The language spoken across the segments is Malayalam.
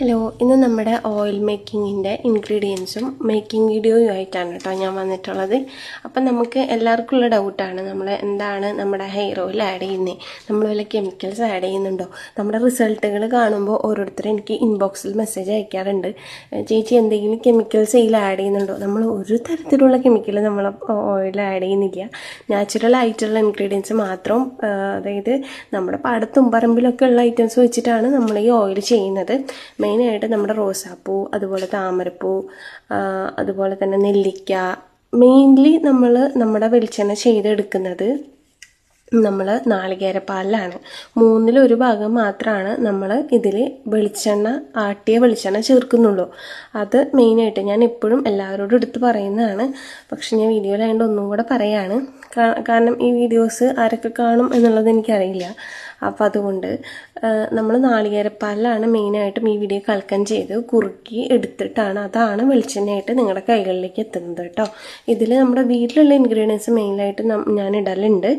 ഹലോ, ഇന്ന് നമ്മുടെ ഓയിൽ മേക്കിങ്ങിൻ്റെ ഇൻഗ്രീഡിയൻസും മേക്കിംഗ് വീഡിയോയും ആയിട്ടാണ് കേട്ടോ ഞാൻ വന്നിട്ടുള്ളത്. അപ്പം നമുക്ക് എല്ലാവർക്കും ഉള്ള ഡൗട്ടാണ്, നമ്മൾ എന്താണ് നമ്മുടെ ഹെയർ ഓയിൽ ആഡ് ചെയ്യുന്നത്, നമ്മൾ വല്ല കെമിക്കൽസ് ആഡ് ചെയ്യുന്നുണ്ടോ. നമ്മുടെ റിസൾട്ടുകൾ കാണുമ്പോൾ ഓരോരുത്തരും എനിക്ക് ഇൻബോക്സിൽ മെസ്സേജ് അയക്കാറുണ്ട്, ചേച്ചി എന്തെങ്കിലും കെമിക്കൽസ് ഇതിൽ ആഡ് ചെയ്യുന്നുണ്ടോ. നമ്മൾ ഒരു തരത്തിലുള്ള കെമിക്കൽ നമ്മൾ ഓയിൽ ആഡ് ചെയ്യുന്നില്ല. നാച്ചുറൽ ആയിട്ടുള്ള ഇൻഗ്രീഡിയൻസ് മാത്രം, അതായത് നമ്മുടെ പാടത്തും പറമ്പിലൊക്കെ ഉള്ള ഐറ്റംസ് വെച്ചിട്ടാണ് നമ്മൾ ഈ ഓയിൽ ചെയ്യുന്നത്. മെയിനായിട്ട് നമ്മുടെ റോസാപ്പൂ, അതുപോലെ താമരപ്പൂ, അതുപോലെ തന്നെ നെല്ലിക്ക. മെയിൻലി നമ്മൾ നമ്മുടെ വെളിച്ചെണ്ണ ചെയ്തെടുക്കുന്നത് നമ്മൾ നാളികേരപ്പാലിലാണ്. 1/3 ഭാഗം മാത്രമാണ് നമ്മൾ ഇതിൽ വെളിച്ചെണ്ണ, ആട്ടിയ വെളിച്ചെണ്ണ ചേർക്കുന്നുള്ളൂ. അത് മെയിനായിട്ട് ഞാൻ എപ്പോഴും എല്ലാവരോടും എടുത്ത് പറയുന്നതാണ്. പക്ഷെ ഞാൻ വീഡിയോയിലായതുകൊണ്ട് ഒന്നും കൂടെ പറയാണ്, കാരണം ഈ വീഡിയോസ് ആരൊക്കെ കാണും എന്നുള്ളത് എനിക്കറിയില്ല. അപ്പോൾ അതുകൊണ്ട് നമ്മൾ നാളികേരപ്പാലിലാണ് മെയിനായിട്ടും ഈ വീഡിയോ കൽക്കം ചെയ്ത് കുറുക്കി എടുത്തിട്ടാണ്, അതാണ് വെളിച്ചെണ്ണയായിട്ട് നിങ്ങളുടെ കൈകളിലേക്ക് എത്തുന്നത് കേട്ടോ. ഇതിൽ നമ്മുടെ വീട്ടിലുള്ള ഇൻഗ്രീഡിയൻസ് മെയിനായിട്ട് ഞാൻ ഇടലുണ്ട്.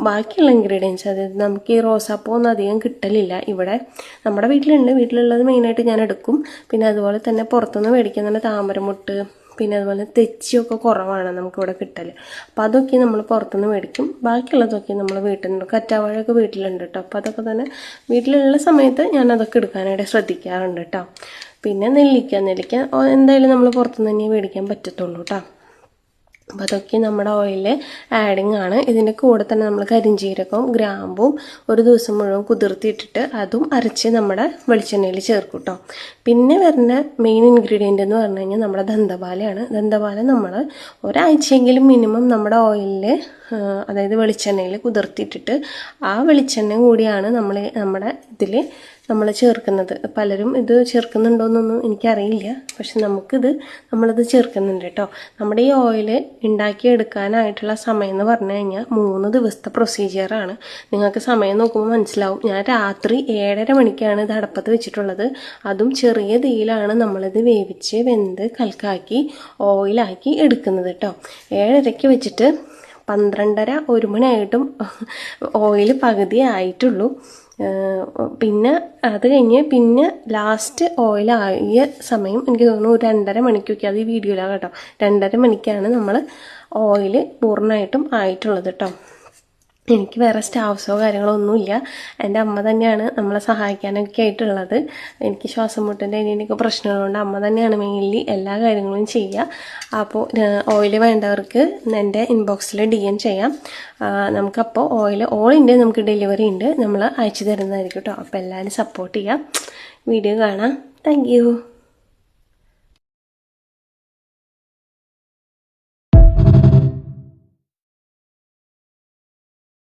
ബാക്കിയുള്ള ഇൻഗ്രീഡിയൻസ്, അതായത് നമുക്ക് ഈ റോസാപ്പൂ ഒന്നും അധികം കിട്ടലില്ല ഇവിടെ. നമ്മുടെ വീട്ടിലുണ്ട്, വീട്ടിലുള്ളത് മെയിനായിട്ട് ഞാൻ എടുക്കും. പിന്നെ അതുപോലെ തന്നെ പുറത്തുനിന്ന് മേടിക്കുന്ന താമരമുട്ട്, പിന്നെ അതുപോലെ തെച്ചിയൊക്കെ കുറവാണ് നമുക്കിവിടെ കിട്ടൽ. അപ്പോൾ അതൊക്കെ നമ്മൾ പുറത്തുനിന്ന് മേടിക്കും. ബാക്കിയുള്ളതൊക്കെ നമ്മൾ വീട്ടിൽ നിന്ന്, കറ്റാവാഴയൊക്കെ വീട്ടിലുണ്ട് കേട്ടോ. അപ്പോൾ അതൊക്കെ തന്നെ വീട്ടിലുള്ള സമയത്ത് ഞാൻ അതൊക്കെ എടുക്കാനായിട്ട് ശ്രദ്ധിക്കാറുണ്ട് കേട്ടോ. പിന്നെ നെല്ലിക്ക എന്തായാലും നമ്മൾ പുറത്തുനിന്ന് തന്നെ മേടിക്കാൻ പറ്റത്തുള്ളൂ കേട്ടോ. അപ്പോൾ അതൊക്കെ നമ്മുടെ ഓയിലിൽ ആഡിങ് ആണ്. ഇതിൻ്റെ കൂടെ തന്നെ നമ്മൾ കരിഞ്ചീരകവും ഗ്രാമ്പും ഒരു ദിവസം മുഴുവൻ കുതിർത്തിയിട്ടിട്ട് അതും അരച്ച് നമ്മുടെ വെളിച്ചെണ്ണയിൽ ചേർക്കും കേട്ടോ. പിന്നെ വരുന്ന മെയിൻ ഇൻഗ്രീഡിയൻ്റ് എന്ന് പറഞ്ഞു കഴിഞ്ഞാൽ നമ്മുടെ ദന്തപാലയാണ്. ദന്തപാല നമ്മൾ ഒരാഴ്ചയെങ്കിലും മിനിമം നമ്മുടെ ഓയിലിൽ, അതായത് വെളിച്ചെണ്ണയിൽ കുതിർത്തിയിട്ടിട്ട് ആ വെളിച്ചെണ്ണ കൂടിയാണ് നമ്മുടെ ഇതിൽ നമ്മൾ ചേർക്കുന്നത്. പലരും ഇത് ചേർക്കുന്നുണ്ടോയെന്നൊന്നും എനിക്കറിയില്ല, പക്ഷെ നമ്മളിത് ചേർക്കുന്നുണ്ട് കേട്ടോ. നമ്മുടെ ഈ ഓയിൽ ഉണ്ടാക്കിയെടുക്കാനായിട്ടുള്ള സമയം എന്ന് പറഞ്ഞു കഴിഞ്ഞാൽ 3 ദിവസത്തെ പ്രൊസീജിയറാണ്. നിങ്ങൾക്ക് സമയം നോക്കുമ്പോൾ മനസ്സിലാവും. ഞാൻ രാത്രി 7:30 മണിക്കാണ് ഇത് അടുപ്പത്ത് വെച്ചിട്ടുള്ളത്. അതും ചെറിയ തീയിലാണ് നമ്മളിത് വേവിച്ച് വെന്ത് കൽക്കാക്കി ഓയിലാക്കി എടുക്കുന്നത് കേട്ടോ. 7:30 വെച്ചിട്ട് 12:30-1 മണിയായിട്ടും ഓയിൽ പകുതി ആയിട്ടുള്ളൂ. പിന്നെ അത് കഴിഞ്ഞ് പിന്നെ ലാസ്റ്റ് ഓയിലായ സമയം എനിക്ക് തോന്നുന്നു 2:30 മണിക്കൊക്കെ, അത് ഈ വീഡിയോയിലാണ് കേട്ടോ. 2:30 മണിക്കാണ് നമ്മൾ ഓയിൽ പൂർണ്ണമായിട്ടും ആയിട്ടുള്ളത് കേട്ടോ. എനിക്ക് വേറെ സ്റ്റാഫ്സോ കാര്യങ്ങളോ ഒന്നുമില്ല. എൻ്റെ അമ്മ തന്നെയാണ് നമ്മളെ സഹായിക്കാനൊക്കെ ആയിട്ടുള്ളത്. എനിക്ക് ശ്വാസം മുട്ടിൻ്റെ ഇതിൻ്റെയൊക്കെ പ്രശ്നങ്ങളുണ്ട്. അമ്മ തന്നെയാണ് മെയിൻലി എല്ലാ കാര്യങ്ങളും ചെയ്യുക. അപ്പോൾ ഓയിൽ വേണ്ടവർക്ക് എൻ്റെ ഇൻബോക്സിൽ DM ചെയ്യാം. നമുക്കപ്പോൾ ഓയിൽ ഓൾ ഇന്ത്യ നമുക്ക് ഡെലിവറി ഉണ്ട്, നമ്മൾ അയച്ചു തരുന്നതായിരിക്കും കേട്ടോ. അപ്പോൾ എല്ലാവരും സപ്പോർട്ട് ചെയ്യാം, വീഡിയോ കാണാം. Thank you.